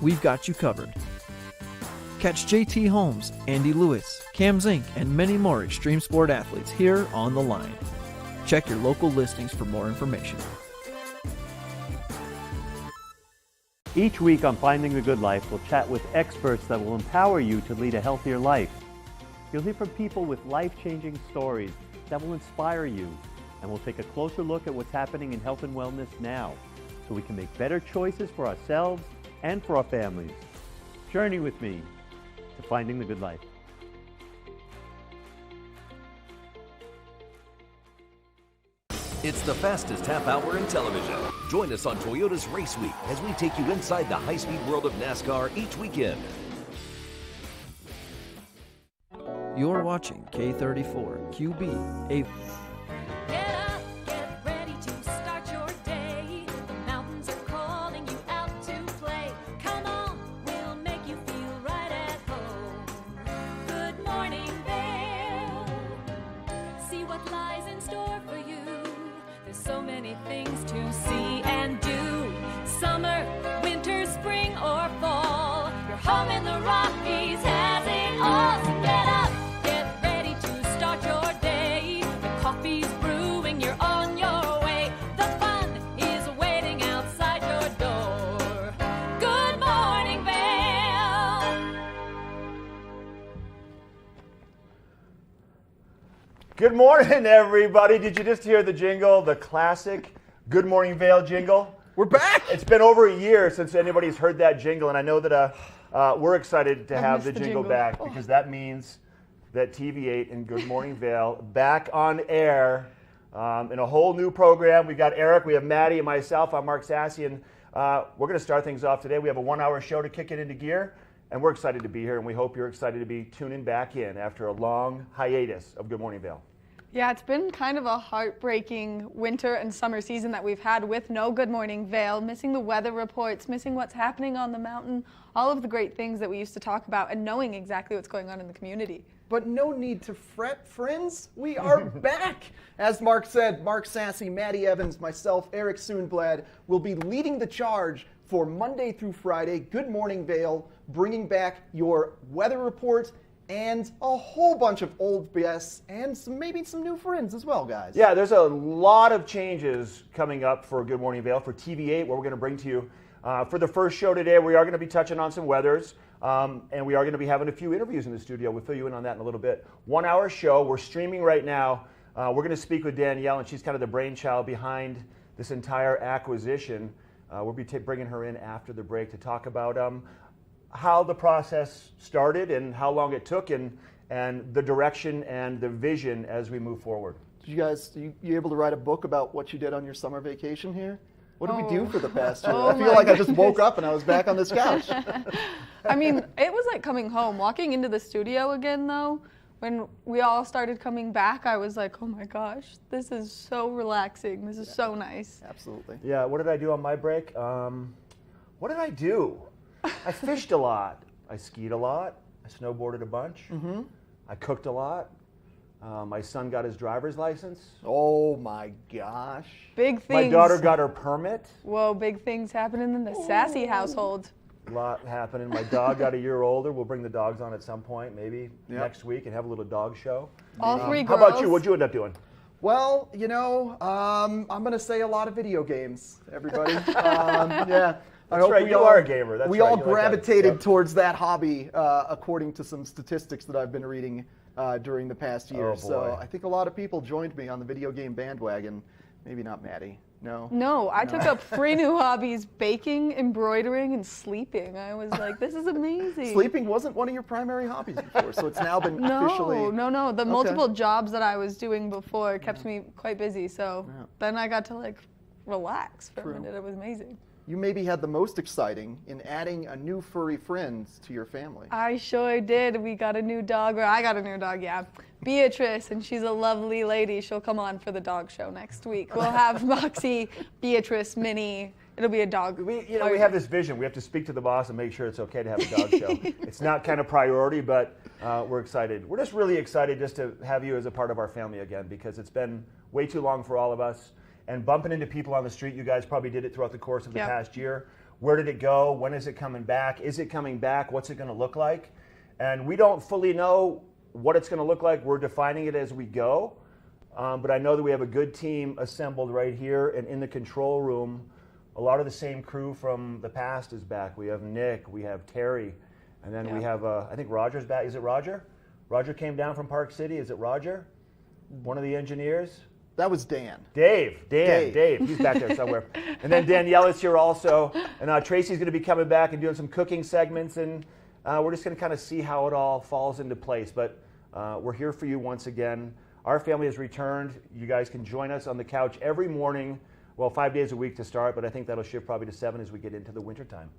we've got you covered. Catch JT Holmes, Andy Lewis, Cam Zink, and many more extreme sport athletes here on The Line. Check your local listings for more information. Each week on Finding the Good Life, we'll chat with experts that will empower you to lead a healthier life. You'll hear from people with life-changing stories that will inspire you, and we'll take a closer look at what's happening in health and wellness now, so we can make better choices for ourselves and for our families. Journey with me to Finding the Good Life. It's the fastest half hour in television. Join us on Toyota's Race Week as we take you inside the high-speed world of NASCAR each weekend. You're watching K34 QB, a Get up, get ready to start your day. The mountains are calling you out to play. Come on, we'll make you feel right at home. Good morning, Vail. See what lies in store for you. There's so many things to see and do. Summer, winter, spring, or fall. Your home in the Rockies has it all. So get up, get ready to start your day. The coffee's brewing, you're on your way. The fun is waiting outside your door. Good morning, Vail. Good morning, everybody. Did you just hear the jingle, the classic Good Morning Vail jingle? We're back! It's been over a year since anybody's heard that jingle, and I know that we're excited to have the jingle back because that means that TV8 and Good Morning Vail back on air in a whole new program. We've got Eric, we have Maddie, and myself. I'm Mark Sassy, and we're going to start things off today. We have a 1-hour show to kick it into gear, and we're excited to be here, and we hope you're excited to be tuning back in after a long hiatus of Good Morning Vail. Yeah, it's been kind of a heartbreaking winter and summer season that we've had with no Good Morning Vail, missing the weather reports, missing what's happening on the mountain, all of the great things that we used to talk about, and knowing exactly what's going on in the community. But no need to fret, friends. We are back. As Mark said, Mark Sassy, Maddie Evans, myself, Eric Soonblad will be leading the charge for Monday through Friday, Good Morning Vail, bringing back your weather report and a whole bunch of old BS and maybe some new friends as well, guys. Yeah, there's a lot of changes coming up for Good Morning Vail for TV8, what we're going to bring to you. For the first show today, we are going to be touching on some weathers, and we are going to be having a few interviews in the studio. We'll fill you in on that in a little bit. 1-hour show. We're streaming right now. We're going to speak with Danielle, and she's kind of the brainchild behind this entire acquisition. We'll be bringing her in after the break to talk about how the process started and how long it took and the direction and the vision as we move forward. Did you guys, you able to write a book about what you did on your summer vacation here? What did we do for the past year? I feel like I just woke up and I was back on this couch. I mean, it was like coming home. Walking into the studio again, though, when we all started coming back, I was like, oh my gosh, this is so relaxing. This is so nice. Absolutely. Yeah, what did I do on my break? What did I do? I fished a lot. I skied a lot. I snowboarded a bunch. Mm-hmm. I cooked a lot. My son got his driver's license. Oh my gosh. Big things. My daughter got her permit. Whoa, big things happening in the Sassy household. A lot happening. My dog got a year older. We'll bring the dogs on at some point, maybe next week, and have a little dog show. All three girls. How about you? What'd you end up doing? Well, you know, I'm going to say a lot of video games, everybody. Yeah. That's right, you are a gamer. That's we right. all You gravitated like that. towards that hobby, according to some statistics that I've been reading during the past year. Oh, boy. So I think a lot of people joined me on the video game bandwagon. Maybe not Maddie. No. No, I took up 3 new hobbies: baking, embroidering, and sleeping. I was like, this is amazing. Sleeping wasn't one of your primary hobbies before, so it's now been officially... No. The multiple jobs that I was doing before kept me quite busy. So then I got to like relax for a minute. It was amazing. You maybe had the most exciting in adding a new furry friend to your family. I sure did. We got a new dog, or I got a new dog, yeah. Beatrice, and she's a lovely lady. She'll come on for the dog show next week. We'll have Moxie, Beatrice, Minnie. It'll be a dog. We have this vision. We have to speak to the boss and make sure it's okay to have a dog show. It's not kind of priority, but we're excited. We're just really excited just to have you as a part of our family again, because it's been way too long for all of us. And bumping into people on the street, you guys probably did it throughout the course of the past year. Where did it go? When is it coming back? Is it coming back? What's it going to look like? And we don't fully know what it's going to look like. We're defining it as we go. But I know that we have a good team assembled right here, and in the control room, a lot of the same crew from the past is back. We have Nick, we have Terry, and then we have, I think Roger's back. Is it Roger? Roger came down from Park City. Is it Roger? One of the engineers? That was Dan. Dave. He's back there somewhere. And then Danielle is here also. And Tracy's going to be coming back and doing some cooking segments. And we're just going to kind of see how it all falls into place. But we're here for you once again. Our family has returned. You guys can join us on the couch every morning. Well, 5 days a week to start, but I think that'll shift probably to 7 as we get into the wintertime.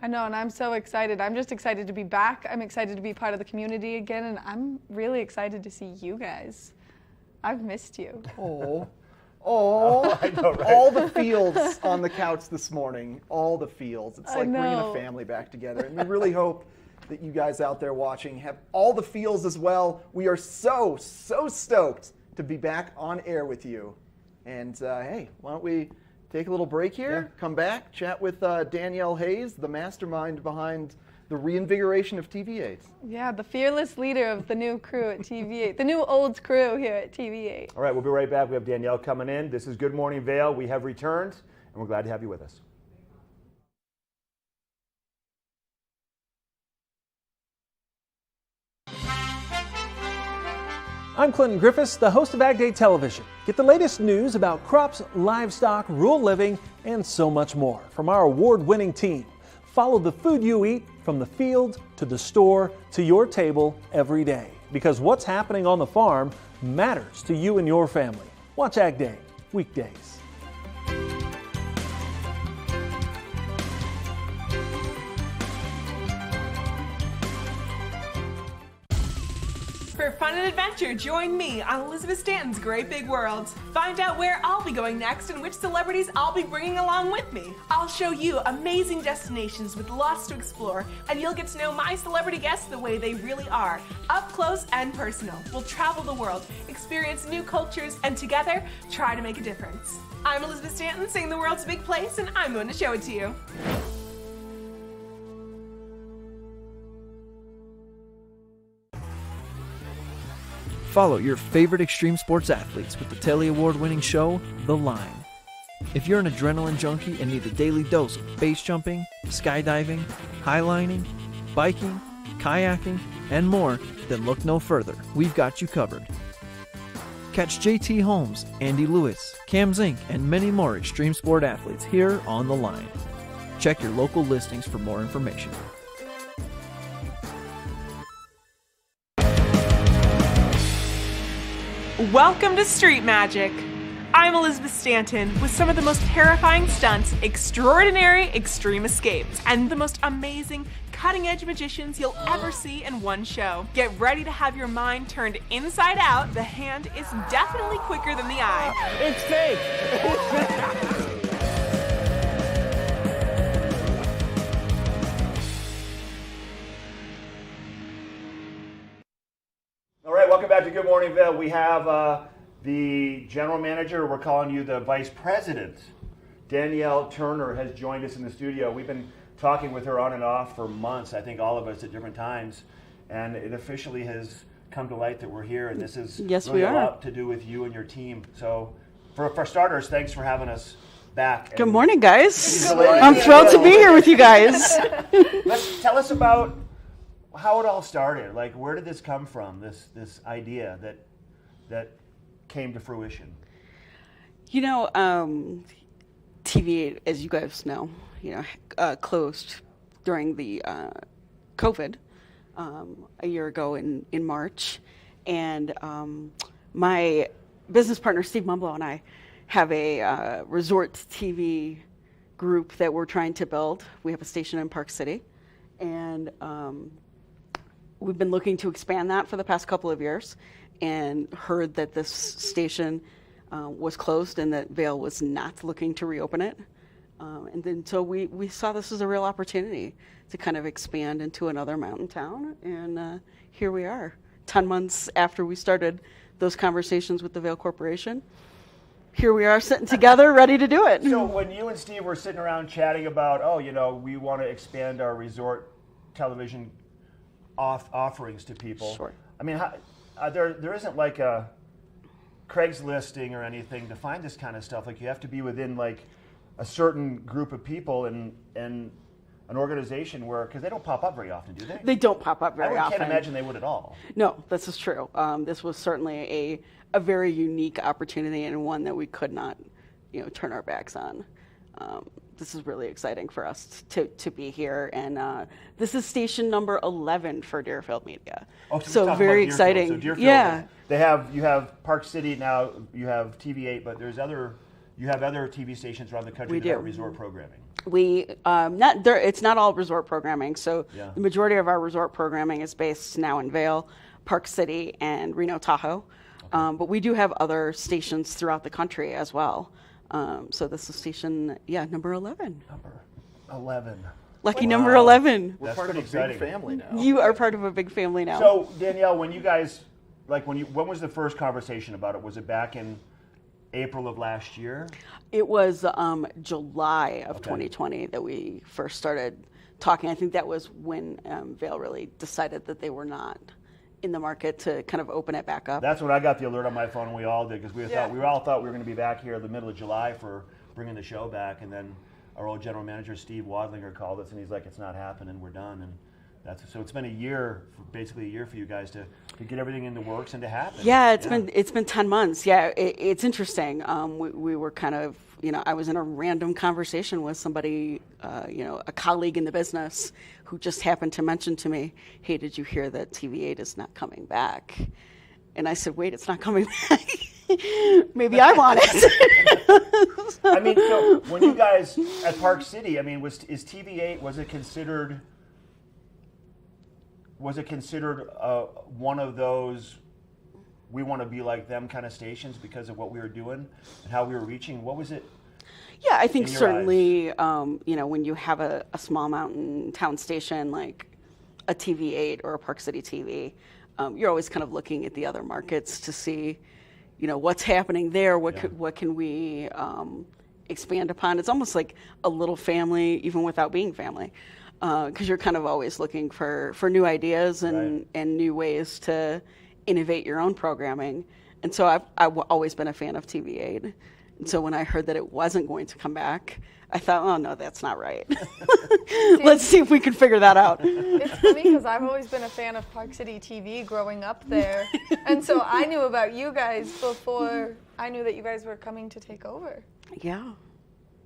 I know, and I'm so excited. I'm just excited to be back. I'm excited to be part of the community again, and I'm really excited to see you guys. I've missed you. I know, right? All the feels on the couch this morning. All the feels. It's I like bringing know. a family back together. And we really hope that you guys out there watching have all the feels as well. We are so stoked to be back on air with you. And hey, why don't we take a little break here, come back, chat with Danielle Hayes, the mastermind behind the reinvigoration of TV8. Yeah, the fearless leader of the new crew at TV8, the new old crew here at TV8. All right, we'll be right back. We have Danielle coming in. This is Good Morning Vail. We have returned, and we're glad to have you with us. I'm Clinton Griffiths, the host of Ag Day Television. Get the latest news about crops, livestock, rural living, and so much more from our award-winning team. Follow the food you eat from the field to the store to your table every day. Because what's happening on the farm matters to you and your family. Watch Ag Day, weekdays. For fun and adventure, join me on Elizabeth Stanton's Great Big World. Find out where I'll be going next and which celebrities I'll be bringing along with me. I'll show you amazing destinations with lots to explore, and you'll get to know my celebrity guests the way they really are, up close and personal. We'll travel the world, experience new cultures, and together, try to make a difference. I'm Elizabeth Stanton, saying the world's a big place, and I'm going to show it to you. Follow your favorite extreme sports athletes with the Telly Award-winning show, The Line. If you're an adrenaline junkie and need a daily dose of base jumping, skydiving, highlining, biking, kayaking, and more, then look no further. We've got you covered. Catch JT Holmes, Andy Lewis, Cam Zink, and many more extreme sport athletes here on The Line. Check your local listings for more information. Welcome to Street Magic. I'm Elizabeth Stanton with some of the most terrifying stunts, extraordinary extreme escapes, and the most amazing cutting-edge magicians you'll ever see in one show. Get ready to have your mind turned inside out. The hand is definitely quicker than the eye. It's fake! All right, welcome back to Good Morning Vail. We have the general manager, we're calling you the vice president. Danielle Turner has joined us in the studio. We've been talking with her on and off for months, I think all of us at different times, and it officially has come to light that we're here, and this is really a lot to do with you and your team. So for starters, thanks for having us back. Good morning, guys. I'm thrilled to be here with you guys. Tell us about how it all started. Like, where did this come from, this idea that came to fruition? You know, TV8, as you guys know, closed during the COVID a year ago in March. And my business partner, Steve Mumblow, and I have a resort TV group that we're trying to build. We have a station in Park City. And we've been looking to expand that for the past couple of years and heard that this station was closed and that Vail was not looking to reopen it. And then so we saw this as a real opportunity to kind of expand into another mountain town. And here we are, 10 months after we started those conversations with the Vail Corporation. here we are sitting together, ready to do it. So when you and Steve were sitting around chatting about, oh, we want to expand our resort television offerings to people. Sure. I mean, there isn't like a Craigslisting or anything to find this kind of stuff. Like, you have to be within like a certain group of people and an organization where, because they don't pop up very often, do they? They don't pop up very often. I can't imagine they would at all. No, this is true. This was certainly a very unique opportunity and one that we could not, turn our backs on. This is really exciting for us to be here, and this is station number 11 for Deerfield Media. Oh, so very exciting. So Deerfield, yeah. You have Park City now. You have TV8, but you have other TV stations around the country that have resort programming. It's not all resort programming. So the majority of our resort programming is based now in Vail, Park City, and Reno Tahoe. Okay. But we do have other stations throughout the country as well. So this is station, number 11. Number 11. Lucky number 11. We're part of a big family now. You are part of a big family now. So Danielle, when you guys, when was the first conversation about it? Was it back in April of last year? It was July of 2020 that we first started talking. I think that was when Vail really decided that they were not in the market to kind of open it back up. That's when I got the alert on my phone, and we all did, because we all thought we were going to be back here in the middle of July for bringing the show back, and then our old general manager Steve Wadlinger called us, and he's like, "It's not happening. We're done." And so it's been basically a year for you guys to get everything in the works and to happen. Yeah, it's been 10 months. Yeah, it's interesting. We were kind of, I was in a random conversation with somebody, a colleague in the business, who just happened to mention to me, "Hey, did you hear that TV8 is not coming back?" And I said, "Wait, it's not coming back? Maybe I want it." I mean, so when you guys at Park City, I mean, is TV8, was it considered one of those we want to be like them kind of stations because of what we were doing and how we were reaching? What was it? Yeah, I think certainly, when you have a small mountain town station like a TV8 or a Park City TV, you're always kind of looking at the other markets to see, what's happening there. What can we expand upon? It's almost like a little family, even without being family, because you're kind of always looking for new ideas and new ways to innovate your own programming. And so I've always been a fan of TV8. And so when I heard that it wasn't going to come back, I thought, oh, no, that's not right. Let's see if we can figure that out. It's funny because I've always been a fan of Park City TV growing up there. And so I knew about you guys before I knew that you guys were coming to take over. Yeah.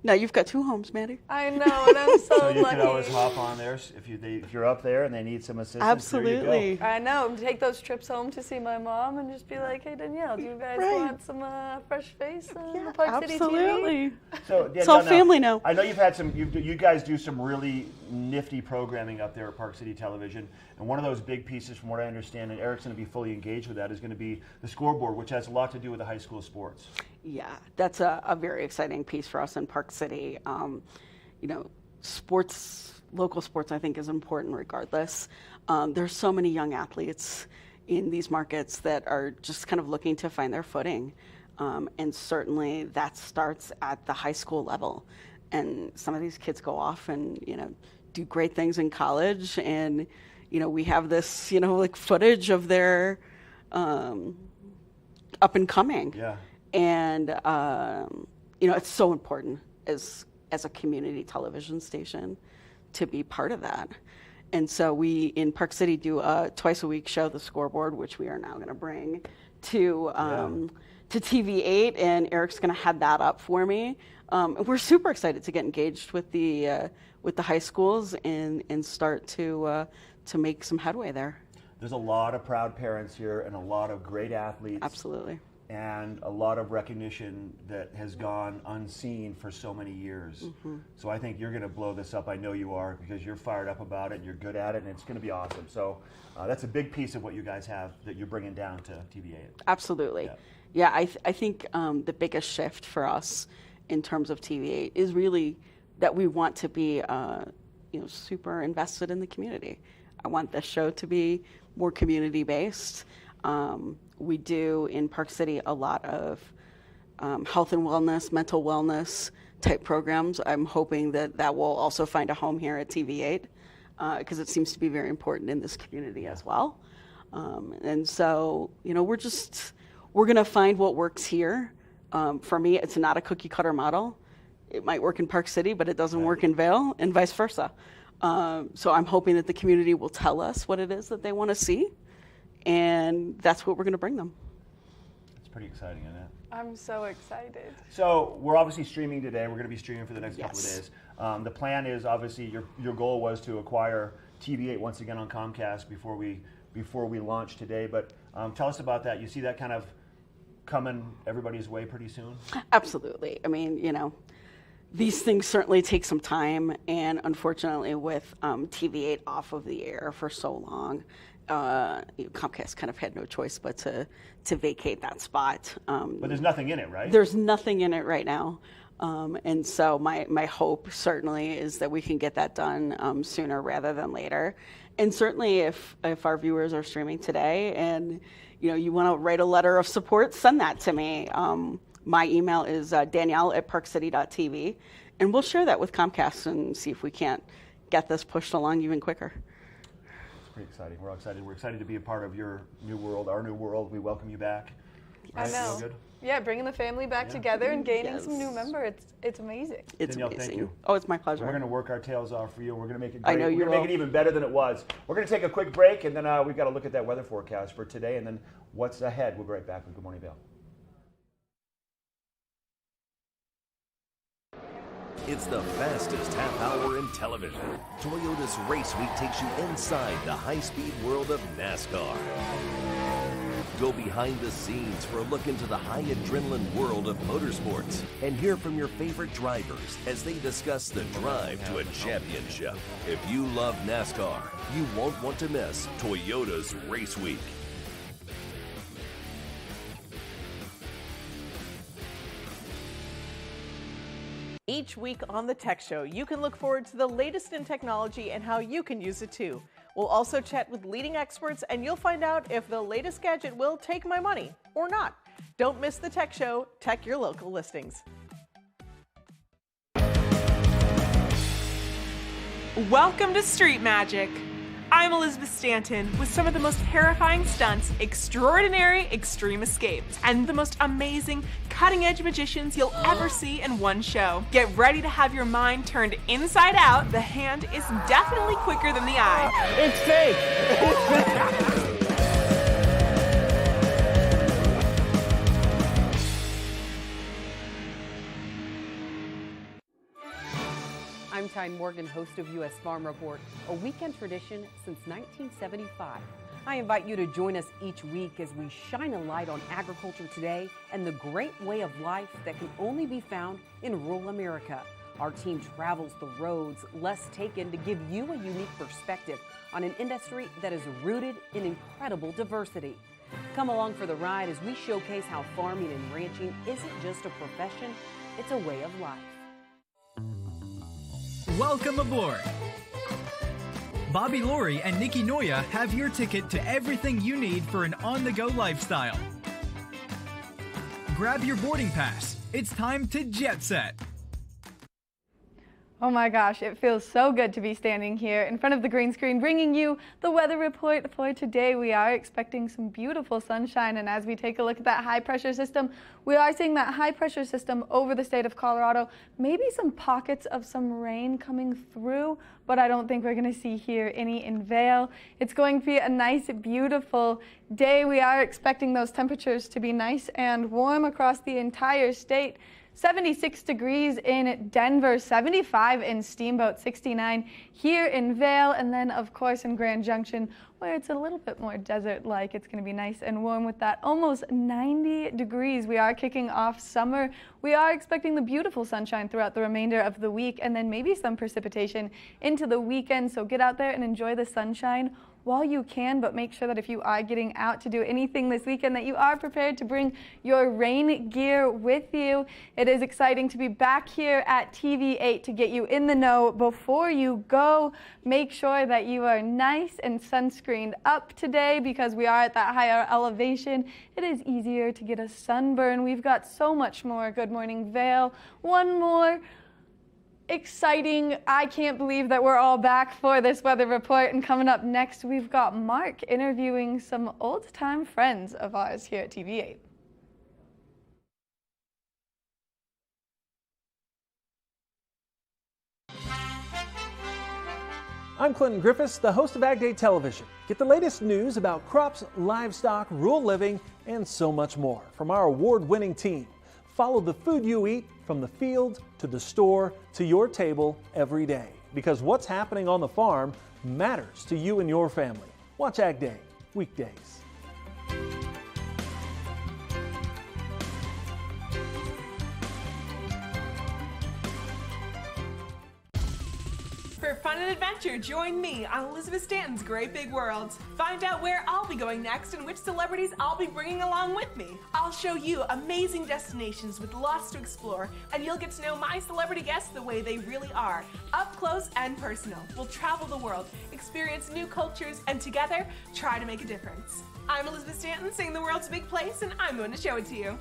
Now you've got 2 homes, Maddie. I know, and I'm so lucky. So you can always hop on there if you're up there and they need some assistance. Absolutely. There you go. I know. Take those trips home to see my mom and just be like, "Hey, Danielle, do you guys want some fresh face on the Park City TV?" Absolutely. So it's all family now. I know you've had you guys do some really nifty programming up there at Park City Television, and one of those big pieces, from what I understand, and Eric's going to be fully engaged with that, is going to be the scoreboard, which has a lot to do with the high school sports. Yeah, that's a very exciting piece for us in Park City. Local sports, I think, is important regardless. There's so many young athletes in these markets that are just kind of looking to find their footing. And certainly that starts at the high school level. And some of these kids go off and, do great things in college. And, we have this, footage of their up and coming. Yeah. And, it's so important as a community television station to be part of that. And so we, in Park City, do a twice-a-week show, The Scoreboard, which we are now going to bring to TV8, and Eric's going to head that up for me. And we're super excited to get engaged with the high schools and start to make some headway there. There's a lot of proud parents here and a lot of great athletes. Absolutely. And a lot of recognition that has gone unseen for so many years. Mm-hmm. So I think you're going to blow this up. I know you are, because you're fired up about it and you're good at it, and it's going to be awesome. So that's a big piece of what you guys have that you're bringing down to TVA. Absolutely. Yeah, I think the biggest shift for us in terms of TVA is really that we want to be super invested in the community. I want this show to be more community-based. We do in Park City a lot of health and wellness, mental wellness type programs. I'm hoping that that will also find a home here at TV8 because it seems to be very important in this community as well. And so, you know, we're going to find what works here. For me, it's not a cookie cutter model. It might work in Park City, but it doesn't work in Vail, and vice versa. So I'm hoping that the community will tell us what it is that they want to see, and that's what we're going to bring them. It's pretty exciting, isn't it? I'm so excited. So we're obviously streaming today. We're going to be streaming for the next couple of days. The plan is obviously your goal was to acquire TV8 once again on Comcast before we launch today. But tell us about that. You see that kind of coming everybody's way pretty soon? Absolutely. I mean, you know, these things certainly take some time, and unfortunately with TV8 off of the air for so long, Comcast kind of had no choice but to vacate that spot. But there's nothing in it, right? There's nothing in it right now. And so my hope certainly is that we can get that done sooner rather than later. And certainly if our viewers are streaming today and you know you want to write a letter of support, send that to me. My email is danielle@parkcity.tv, and we'll share that with Comcast and see if we can't get this pushed along even quicker. It's pretty exciting. We're all excited. We're excited to be a part of your new world, our new world. We welcome you back. I know. Feel good? Yeah, bringing the family back together and gaining some new members. It's amazing. It's Danielle, amazing. thank you. Oh, it's my pleasure. We're going to work our tails off for you. We're going to make it great. I know you We're going to make will. it even better than it was. We're going to take a quick break, and then we've got to look at that weather forecast for today and then what's ahead. We'll be right back with Good Morning Vail. It's the fastest half hour in television. Toyota's Race Week takes you inside the high-speed world of NASCAR. Go behind the scenes for a look into the high adrenaline world of motorsports and hear from your favorite drivers as they discuss the drive to a championship. If you love NASCAR, you won't want to miss Toyota's Race Week. Each week on The Tech Show, you can look forward to the latest in technology and how you can use it too. We'll also chat with leading experts, and you'll find out if the latest gadget will take my money or not. Don't miss The Tech Show. Tech your local listings. Welcome to Street Magic. I'm Elizabeth Stanton with some of the most terrifying stunts, extraordinary extreme escapes, and the most amazing cutting-edge magicians you'll ever see in one show. Get ready to have your mind turned inside out. The hand is definitely quicker than the eye. It's fake! I'm Tyne Morgan, host of U.S. Farm Report, a weekend tradition since 1975. I invite you to join us each week as we shine a light on agriculture today and the great way of life that can only be found in rural America. Our team travels the roads less taken to give you a unique perspective on an industry that is rooted in incredible diversity. Come along for the ride as we showcase how farming and ranching isn't just a profession, it's a way of life. Welcome aboard! Bobby Laurie and Nikki Noya have your ticket to everything you need for an on-the-go lifestyle. Grab your boarding pass. It's time to jet set. Oh my gosh, it feels so good to be standing here in front of the green screen bringing you the weather report for today. We are expecting some beautiful sunshine, and as we take a look at that high pressure system, we are seeing that high pressure system over the state of Colorado. Maybe some pockets of some rain coming through, but I don't think we're going to see here any in Vail. It's going to be a nice, beautiful day. We are expecting those temperatures to be nice and warm across the entire state. 76 degrees in Denver, 75 in Steamboat, 69 here in Vail, and then of course in Grand Junction where it's a little bit more desert-like. It's going to be nice and warm with that almost 90 degrees. We are kicking off summer. We are expecting the beautiful sunshine throughout the remainder of the week and then maybe some precipitation into the weekend, so get out there and enjoy the sunshine while you can, but make sure that if you are getting out to do anything this weekend that you are prepared to bring your rain gear with you. It is exciting to be back here at TV8 to get you in the know before you go. Make sure that you are nice and sunscreened up today because we are at that higher elevation. It is easier to get a sunburn. We've got so much more. Good morning, Vail. One more exciting, I can't believe that we're all back for this weather report. And coming up next, we've got Mark interviewing some old-time friends of ours here at TV8. I'm Clinton Griffiths, the host of Ag Day Television. Get the latest news about crops, livestock, rural living, and so much more from our award-winning team. Follow the food you eat from the field to the store to your table every day, because what's happening on the farm matters to you and your family. Watch Ag Day weekdays. For fun and adventure, join me on Elizabeth Stanton's Great Big World. Find out where I'll be going next and which celebrities I'll be bringing along with me. I'll show you amazing destinations with lots to explore, and you'll get to know my celebrity guests the way they really are, up close and personal. We'll travel the world, experience new cultures, and together, try to make a difference. I'm Elizabeth Stanton, saying the world's a big place, and I'm going to show it to you.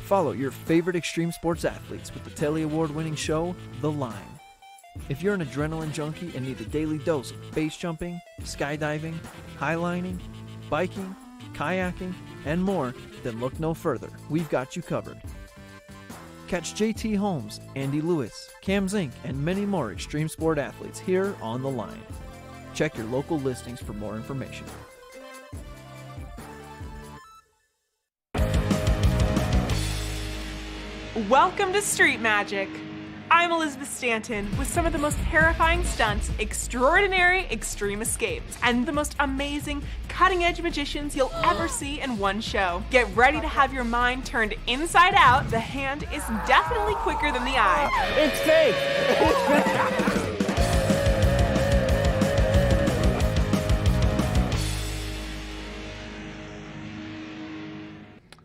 Follow your favorite extreme sports athletes with the Telly Award-winning show, The Line. If you're an adrenaline junkie and need a daily dose of base jumping, skydiving, highlining, biking, kayaking, and more, then look no further. We've got you covered. Catch JT Holmes, Andy Lewis, Cam Zink, and many more extreme sport athletes here on The Line. Check your local listings for more information. Welcome to Street Magic. I'm Elizabeth Stanton with some of the most terrifying stunts, extraordinary extreme escapes, and the most amazing cutting-edge magicians you'll ever see in one show. Get ready to have your mind turned inside out. The hand is definitely quicker than the eye. It's fake.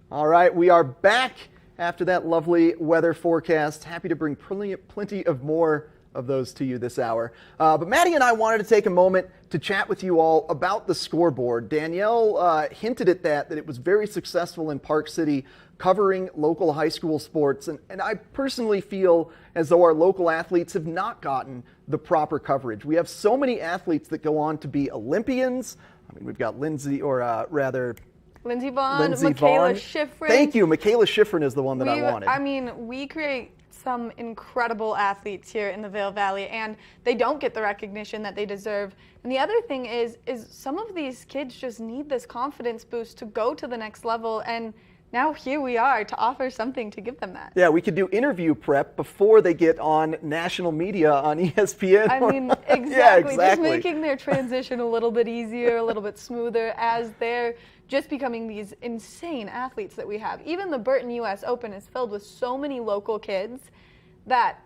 All right, we are back after that lovely weather forecast. Happy to bring plenty of more of those to you this hour. But Maddie and I wanted to take a moment to chat with you all about the scoreboard. Danielle hinted at that it was very successful in Park City covering local high school sports. And I personally feel as though our local athletes have not gotten the proper coverage. We have so many athletes that go on to be Olympians. I mean, we've got Lindsey Vaughn, Michaela Schifrin. Thank you. Michaela Schifrin is the one that I wanted. I mean, we create some incredible athletes here in the Vail Valley, and they don't get the recognition that they deserve. And the other thing is some of these kids just need this confidence boost to go to the next level, and now here we are to offer something to give them that. Yeah, we could do interview prep before they get on national media on ESPN. I mean, exactly. Yeah, exactly. Just making their transition a little bit easier, a little bit smoother as they're just becoming these insane athletes that we have. Even the Burton U.S. Open is filled with so many local kids that,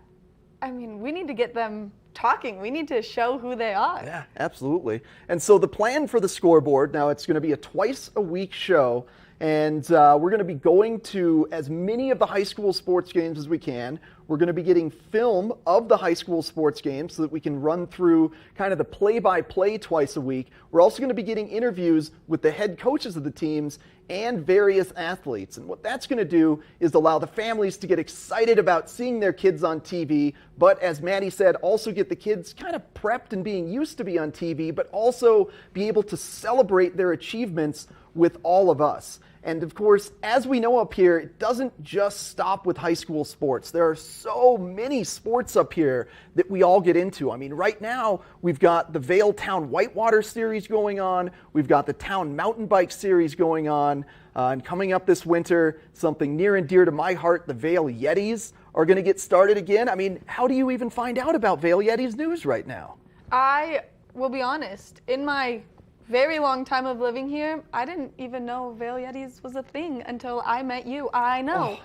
I mean, we need to get them talking. We need to show who they are. Yeah, absolutely. And so the plan for the scoreboard, now it's going to be a twice-a-week show, and we're going to be going to as many of the high school sports games as we can. We're going to be getting film of the high school sports games so that we can run through kind of the play-by-play twice a week. We're also going to be getting interviews with the head coaches of the teams and various athletes. And what that's going to do is allow the families to get excited about seeing their kids on TV, but as Maddie said, also get the kids kind of prepped and being used to be on TV, but also be able to celebrate their achievements with all of us. And of course, as we know up here, it doesn't just stop with high school sports. There are so many sports up here that we all get into. I mean, right now, we've got the Vail Town Whitewater Series going on. We've got the Town Mountain Bike Series going on. And coming up this winter, something near and dear to my heart, the Vail Yetis are going to get started again. I mean, how do you even find out about Vail Yetis news right now? I will be honest, in my very long time of living here, I didn't even know Vail Yetis was a thing until I met you. I know.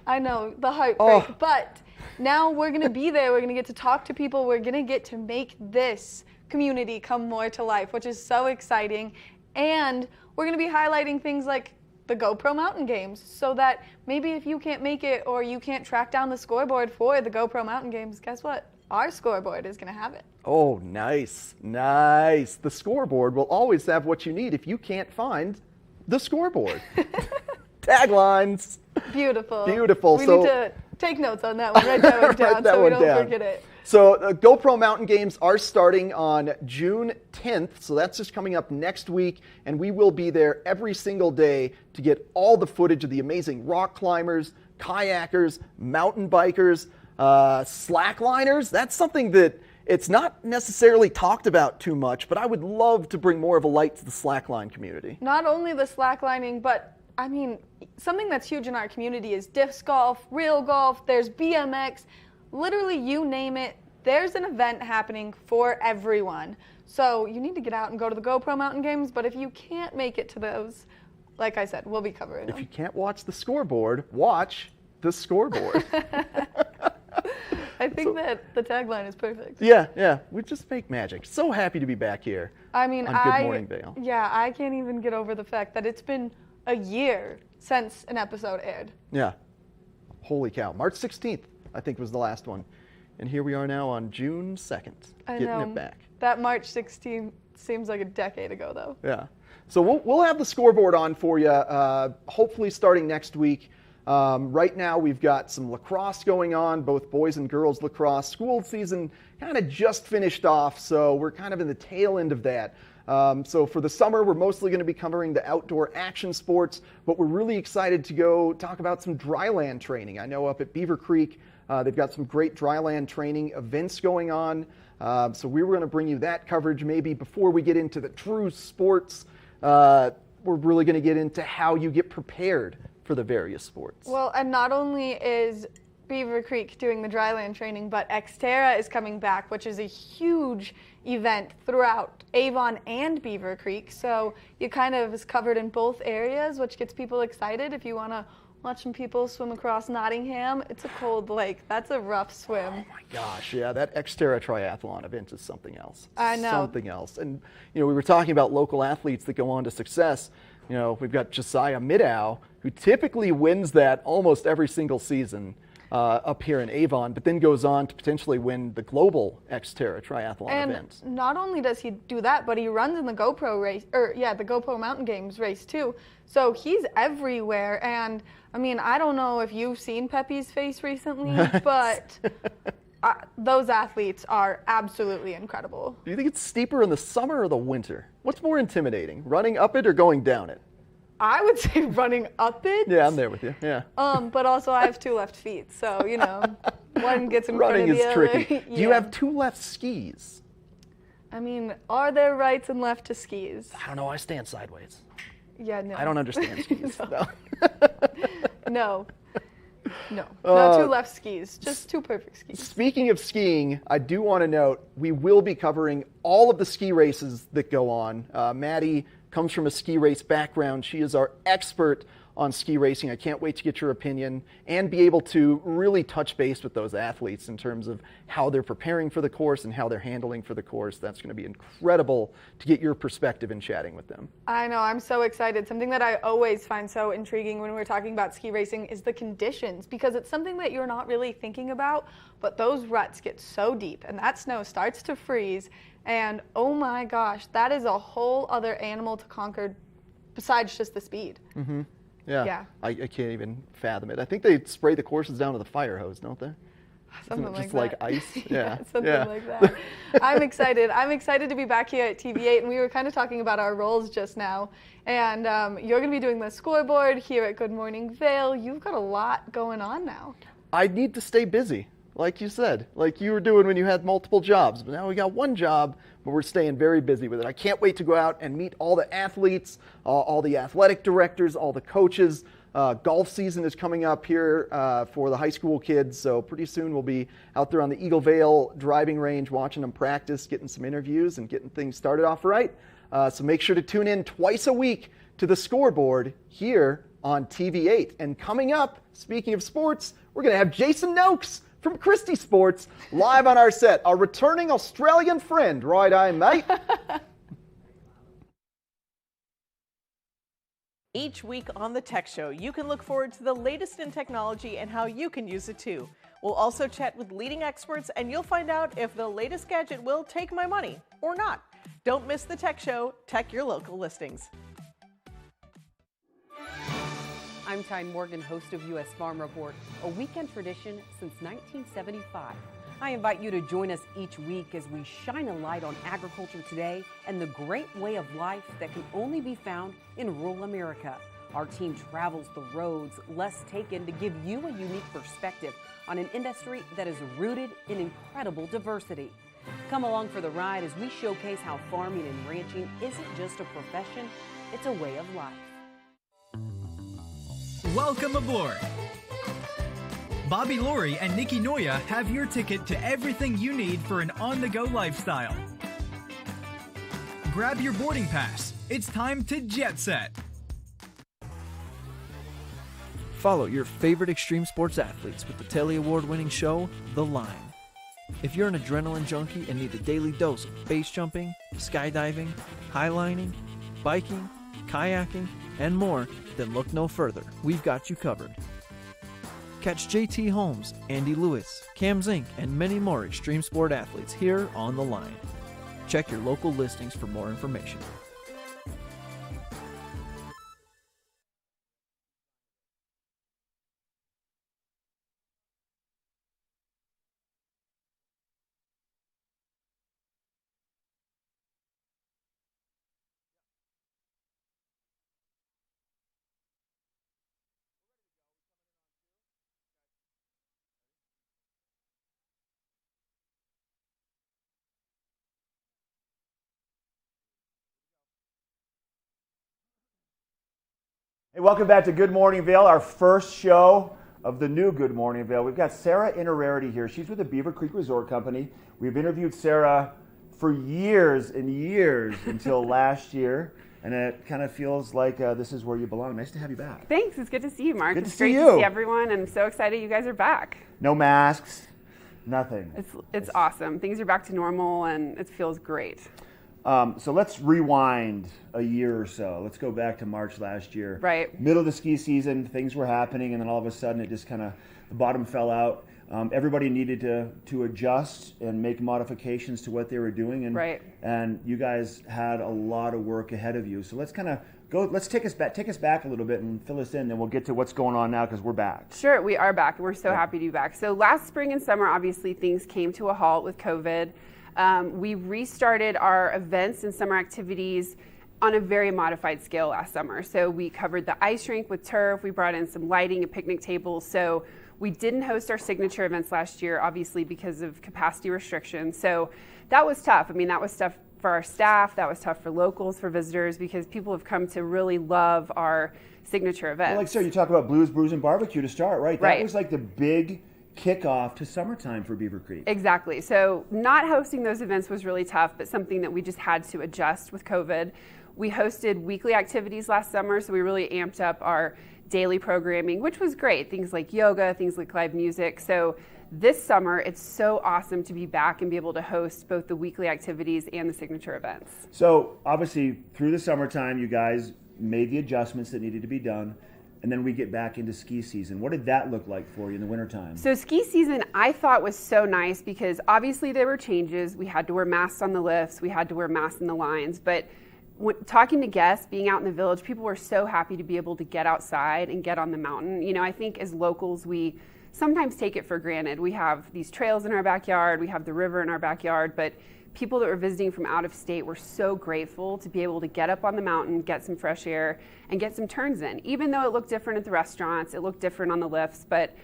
I know, the heartbreak. Oh. But now we're going to be there. We're going to get to talk to people. We're going to get to make this community come more to life, which is so exciting. And we're going to be highlighting things like the GoPro Mountain Games, so that maybe if you can't make it or you can't track down the scoreboard for the GoPro Mountain Games, guess what? Our scoreboard is going to have it. Oh, nice, nice. The scoreboard will always have what you need if you can't find the scoreboard. Taglines. Beautiful. Beautiful. We So- need to take notes on that one. Write that one down Write that so we one don't down. forget it. So GoPro Mountain Games are starting on June 10th, so that's just coming up next week, and we will be there every single day to get all the footage of the amazing rock climbers, kayakers, mountain bikers, slackliners. That's something that it's not necessarily talked about too much, but I would love to bring more of a light to the slackline community. Not only the slacklining, but I mean, something that's huge in our community is disc golf, real golf, there's BMX, literally you name it, there's an event happening for everyone. So you need to get out and go to the GoPro Mountain Games, but if you can't make it to those, like I said, we'll be covering If them. you can't watch the scoreboard, watch the scoreboard. I think that the tagline is perfect. Yeah, we just make magic. So happy to be back here. I mean, on Good Morning Vail. Yeah, I can't even get over the fact that it's been a year since an episode aired. Yeah. Holy cow. March 16th, I think, was the last one. And here we are now on June 2nd, I getting know. it back. That March 16th seems like a decade ago, though. Yeah. So we'll have the scoreboard on for you, hopefully starting next week. Right now we've got some lacrosse going on, both boys and girls lacrosse. School season kind of just finished off, so we're kind of in the tail end of that. So for the summer, we're mostly going to be covering the outdoor action sports, but we're really excited to go talk about some dryland training. I know up at Beaver Creek, they've got some great dryland training events going on. So we were going to bring you that coverage maybe before we get into the true sports. We're really going to get into how you get prepared for the various sports. Well, and not only is Beaver Creek doing the dryland training, but Xterra is coming back, which is a huge event throughout Avon and Beaver Creek. So you kind of is covered in both areas, which gets people excited. If you want to watch some people swim across Nottingham, it's a cold lake. That's a rough swim. Oh my gosh, yeah, that Xterra triathlon event is something else. I know. Something else. And, you know, we were talking about local athletes that go on to success. You know, we've got Josiah Middow, who typically wins that almost every single season up here in Avon, but then goes on to potentially win the global Xterra triathlon And event. not only does he do that, but he runs in the GoPro race, the GoPro Mountain Games race too. So he's everywhere. And I mean, I don't know if you've seen Pepe's face recently, but those athletes are absolutely incredible. Do you think it's steeper in the summer or the winter? What's more intimidating, running up it or going down it? I would say running up it. Yeah, I'm there with you. Yeah. But also I have 2 left feet, so you know, one gets in Running front of is the tricky. other. Do you have 2 left skis? I mean, are there rights and left to skis? I don't know. I stand sideways. Yeah, no. I don't understand skis. No. No. No 2 left skis, just 2 perfect skis. Speaking of skiing, I do want to note we will be covering all of the ski races that go on. Maddie comes from a ski race background. She is our expert on ski racing. I can't wait to get your opinion and be able to really touch base with those athletes in terms of how they're preparing for the course and how they're handling for the course. That's going to be incredible to get your perspective in chatting with them. I know, I'm so excited. Something that I always find so intriguing when we're talking about ski racing is the conditions, because it's something that you're not really thinking about, but those ruts get so deep and that snow starts to freeze, and oh my gosh, that is a whole other animal to conquer besides just the speed. Mm-hmm. Yeah. Yeah. I can't even fathom it. I think they spray the courses down to the fire hose, don't they? Something Isn't it just like like that. ice? Yeah, something like that. I'm excited. I'm excited to be back here at TV8, and we were kind of talking about our roles just now. And you're going to be doing the scoreboard here at Good Morning Vail. You've got a lot going on now. I need to stay busy, like you said, like you were doing when you had multiple jobs. But now we got one job, but we're staying very busy with it. I can't wait to go out and meet all the athletes, all the athletic directors, all the coaches. Golf season is coming up here for the high school kids, so pretty soon we'll be out there on the Eagle Vail driving range watching them practice, getting some interviews, and getting things started off right. So make sure to tune in twice a week to the scoreboard here on TV8. And coming up, speaking of sports, we're going to have Jason Noakes from Christie Sports live on our set, our returning Australian friend. Right, I mate. Each week on the Tech Show, you can look forward to the latest in technology and how you can use it too. We'll also chat with leading experts, and you'll find out if the latest gadget will take my money or not. Don't miss the Tech Show. Tech your local listings. I'm Tyne Morgan, host of U.S. Farm Report, a weekend tradition since 1975. I invite you to join us each week as we shine a light on agriculture today and the great way of life that can only be found in rural America. Our team travels the roads less taken to give you a unique perspective on an industry that is rooted in incredible diversity. Come along for the ride as we showcase how farming and ranching isn't just a profession, it's a way of life. Welcome aboard. Bobby Laurie and Nikki Noya have your ticket to everything you need for an on-the-go lifestyle. Grab your boarding pass. It's time to jet set. Follow your favorite extreme sports athletes with the Telly Award-winning show, The Line. If you're an adrenaline junkie and need a daily dose of base jumping, skydiving, highlining, biking, kayaking, and more, then look no further. We've got you covered. Catch JT Holmes, Andy Lewis, Cam Zink, and many more extreme sport athletes here on The Line. Check your local listings for more information. Hey, welcome back to Good Morning Vail, our first show of the new Good Morning Vail. We've got Sarah Innerarity here. She's with the Beaver Creek Resort Company. We've interviewed Sarah for years and years until last year, and it kind of feels like this is where you belong. Nice to have you back. Thanks. It's good to see you, Mark. Good to it's see great you. to see everyone. I'm so excited you guys are back. No masks, nothing. It's awesome. Things are back to normal, and it feels great. So let's rewind a year or so. Let's go back to March last year. Right. Middle of the ski season, things were happening, and then all of a sudden it just kind of, the bottom fell out. Everybody needed to adjust and make modifications to what they were doing, and right. And you guys had a lot of work ahead of you. So let's kind of go. Let's take us back a little bit and fill us in. Then we'll get to what's going on now because we're back. Sure, we are back, and we're so happy to be back. So last spring and summer, obviously things came to a halt with COVID. We restarted our events and summer activities on a very modified scale last summer. So we covered the ice rink with turf. We brought in some lighting and picnic tables. So we didn't host our signature events last year, obviously because of capacity restrictions. So that was tough. I mean, that was tough for our staff. That was tough for locals, for visitors, because people have come to really love our signature events. Well, like so, you talk about Blues, Brews, and Barbecue to start, right? That Right. was like the big kickoff to summertime for Beaver Creek. Exactly. So not hosting those events was really tough, but something that we just had to adjust with COVID. We hosted weekly activities last summer, so we really amped up our daily programming, which was great. Things like yoga, things like live music. So this summer, it's so awesome to be back and be able to host both the weekly activities and the signature events. So obviously, through the summertime, you guys made the adjustments that needed to be done. And then we get back into ski season. What did that look like for you in the wintertime? So ski season, I thought was so nice because obviously there were changes. We had to wear masks on the lifts. We had to wear masks in the lines. But talking to guests, being out in the village, people were so happy to be able to get outside and get on the mountain. You know, I think as locals, we sometimes take it for granted. We have these trails in our backyard. We have the river in our backyard. But people that were visiting from out of state were so grateful to be able to get up on the mountain, get some fresh air, and get some turns in. Even though it looked different at the restaurants, it looked different on the lifts, but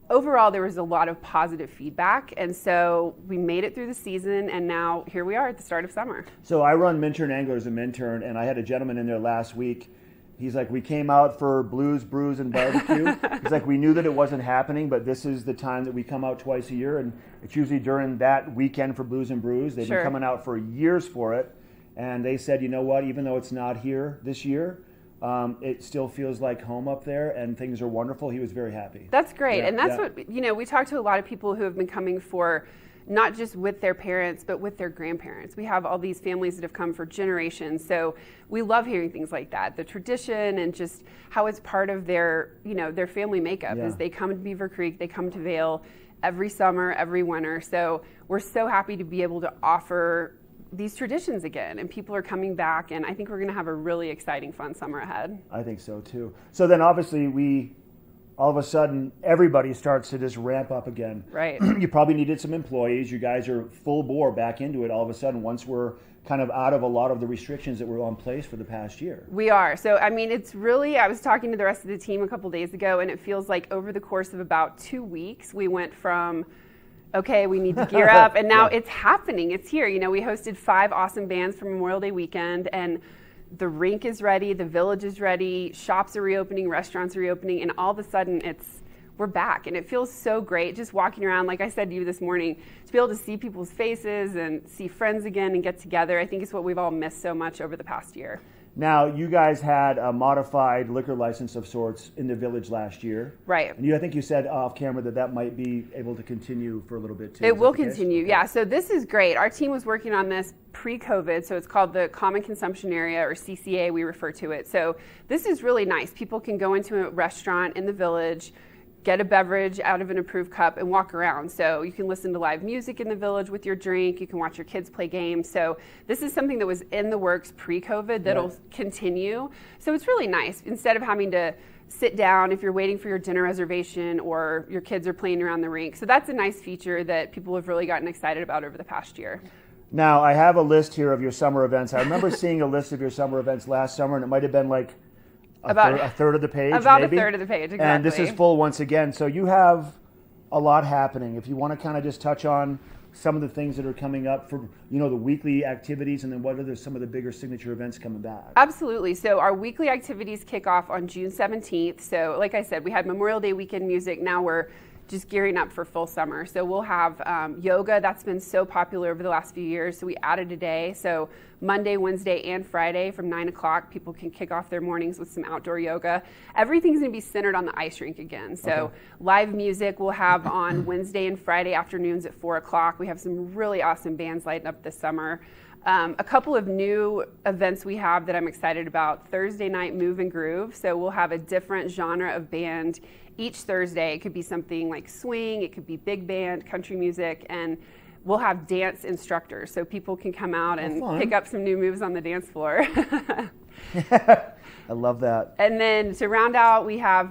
overall there was a lot of positive feedback, and so we made it through the season, and now here we are at the start of summer. So I run Minturn Anglers and Minturn, and I had a gentleman in there last week. He's like, we came out for Blues, Brews, and Barbecue. He's like, we knew that it wasn't happening, but this is the time that we come out twice a year, and it's usually during that weekend for Blues and Brews. They've been coming out for years for it, and they said, you know what, even though it's not here this year, it still feels like home up there, and things are wonderful. He was very happy. That's great. Yeah, And that's yeah. what, we talked to a lot of people who have been coming for not just with their parents, but with their grandparents. We have all these families that have come for generations. So we love hearing things like that, the tradition and just how it's part of their, their family makeup is they come to Beaver Creek, they come to Vail every summer, every winter. So we're so happy to be able to offer these traditions again, and people are coming back, and I think we're going to have a really exciting, fun summer ahead. I think so too. So then obviously all of a sudden, everybody starts to just ramp up again. Right. You probably needed some employees. You guys are full bore back into it all of a sudden once we're kind of out of a lot of the restrictions that were in place for the past year. We are. So, it's really, I was talking to the rest of the team a couple days ago, and it feels like over the course of about 2 weeks, we went from, okay, we need to gear up, and now it's happening. It's here. We hosted 5 awesome bands for Memorial Day weekend, and the rink is ready, the village is ready, shops are reopening, restaurants are reopening, and all of a sudden we're back. And it feels so great just walking around, like I said to you this morning, to be able to see people's faces and see friends again and get together. I think it's what we've all missed so much over the past year. Now, you guys had a modified liquor license of sorts in the village last year. Right. And I think you said off camera that might be able to continue for a little bit too. It will continue, yeah. So this is great. Our team was working on this pre-COVID, so it's called the Common Consumption Area, or CCA, we refer to it. So this is really nice. People can go into a restaurant in the village, get a beverage out of an approved cup, and walk around. So you can listen to live music in the village with your drink. You can watch your kids play games. So this is something that was in the works pre-COVID that'll continue. So it's really nice. Instead of having to sit down if you're waiting for your dinner reservation or your kids are playing around the rink. So that's a nice feature that people have really gotten excited about over the past year. Now, I have a list here of your summer events. I remember seeing a list of your summer events last summer, and it might have been like a third of the page, about maybe. A third of the page, exactly. And this is full once again. So you have a lot happening. If you want to kind of just touch on some of the things that are coming up for, the weekly activities, and then what are some of the bigger signature events coming back? Absolutely. So our weekly activities kick off on June 17th. So like I said, we had Memorial Day weekend music. Now we're just gearing up for full summer. So we'll have yoga. That's been so popular over the last few years. So we added a day. So Monday, Wednesday, and Friday from 9 o'clock, people can kick off their mornings with some outdoor yoga. Everything's going to be centered on the ice rink again. So live music we'll have on Wednesday and Friday afternoons at 4 o'clock. We have some really awesome bands lighting up this summer. A couple of new events we have that I'm excited about. Thursday night, Move and Groove. So we'll have a different genre of band each Thursday. It could be something like swing, it could be big band, country music, and we'll have dance instructors. So people can come out and pick up some new moves on the dance floor. I love that. And then to round out, we have,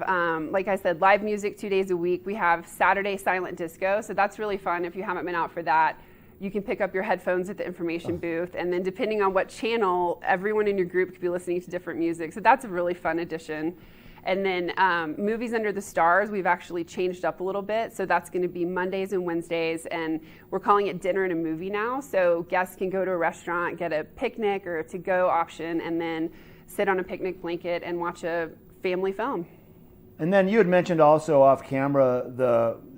like I said, live music 2 days a week. We have Saturday silent disco. So that's really fun. If you haven't been out for that, you can pick up your headphones at the information booth, and then depending on what channel, everyone in your group could be listening to different music. So that's a really fun addition. And then Movies Under the Stars, we've actually changed up a little bit. So that's going to be Mondays and Wednesdays, and we're calling it Dinner and a Movie now. So guests can go to a restaurant, get a picnic or a to-go option, and then sit on a picnic blanket and watch a family film. And then you had mentioned also off camera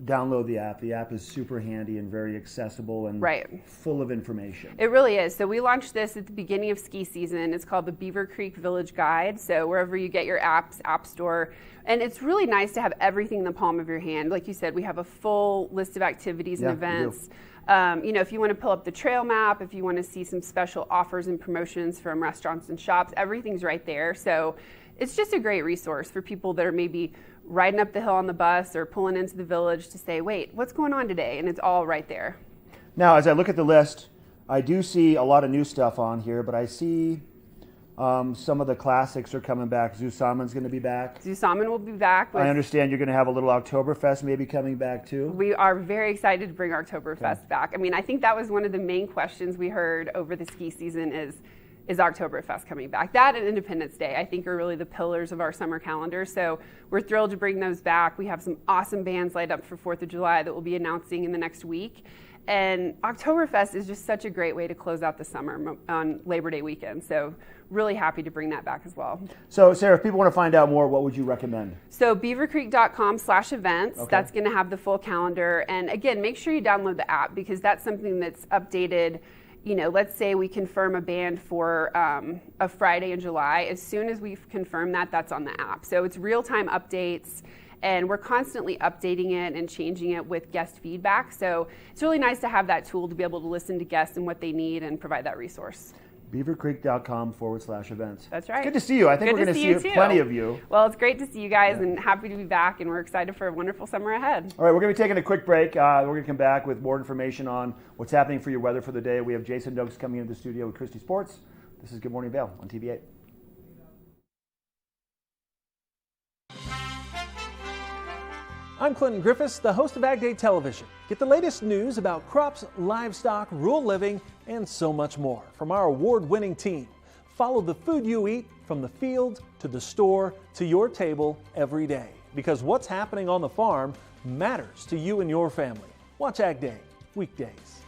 download the app. The app is super handy and very accessible and full of information. It really is. So we launched this at the beginning of ski season. It's called the Beaver Creek Village Guide. So wherever you get your apps, App Store. And it's really nice to have everything in the palm of your hand. Like you said, we have a full list of activities and events. If you want to pull up the trail map, if you want to see some special offers and promotions from restaurants and shops, everything's right there. So it's just a great resource for people that are maybe riding up the hill on the bus or pulling into the village to say, wait, what's going on today? And it's all right there. Now, as I look at the list, I do see a lot of new stuff on here, but I see some of the classics are coming back. Zusammen's going to be back. Zusammen will be back. I understand you're going to have a little Oktoberfest maybe coming back too. We are very excited to bring Oktoberfest back. I mean, I think that was one of the main questions we heard over the ski season is Oktoberfest coming back? That and Independence Day, I think, are really the pillars of our summer calendar. So we're thrilled to bring those back. We have some awesome bands lined up for 4th of July that we'll be announcing in the next week. And Oktoberfest is just such a great way to close out the summer on Labor Day weekend. So really happy to bring that back as well. So Sarah, if people want to find out more, what would you recommend? So beavercreek.com/events. That's going to have the full calendar. And again, make sure you download the app because that's something that's updated let's say we confirm a band for a Friday in July. As soon as we confirm that, that's on the app. So it's real-time updates, and we're constantly updating it and changing it with guest feedback. So it's really nice to have that tool to be able to listen to guests and what they need and provide that resource. beavercreek.com/events. That's right. Good to see you. I think we're going to see plenty of you. Well, it's great to see you guys and happy to be back, and we're excited for a wonderful summer ahead. All right, we're going to be taking a quick break. We're going to come back with more information on what's happening for your weather for the day. We have Jason Doakes coming into the studio with Christie Sports. This is Good Morning Vail on TV8. I'm Clinton Griffiths, the host of Ag Day Television. Get the latest news about crops, livestock, rural living, and so much more from our award-winning team. Follow the food you eat from the field to the store to your table every day, because what's happening on the farm matters to you and your family. Watch Ag Day weekdays.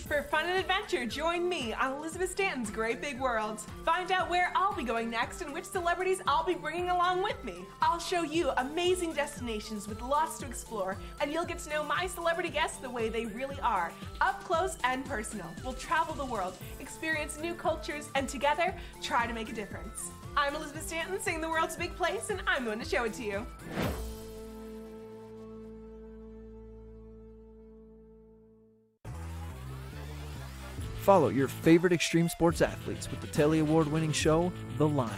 For fun and adventure, join me on Elizabeth Stanton's Great Big World. Find out where I'll be going next and which celebrities I'll be bringing along with me. I'll show you amazing destinations with lots to explore, and you'll get to know my celebrity guests the way they really are, up close and personal. We'll travel the world, experience new cultures, and together, try to make a difference. I'm Elizabeth Stanton, saying the world's a big place, and I'm going to show it to you. Follow your favorite extreme sports athletes with the Telly Award-winning show, The Line.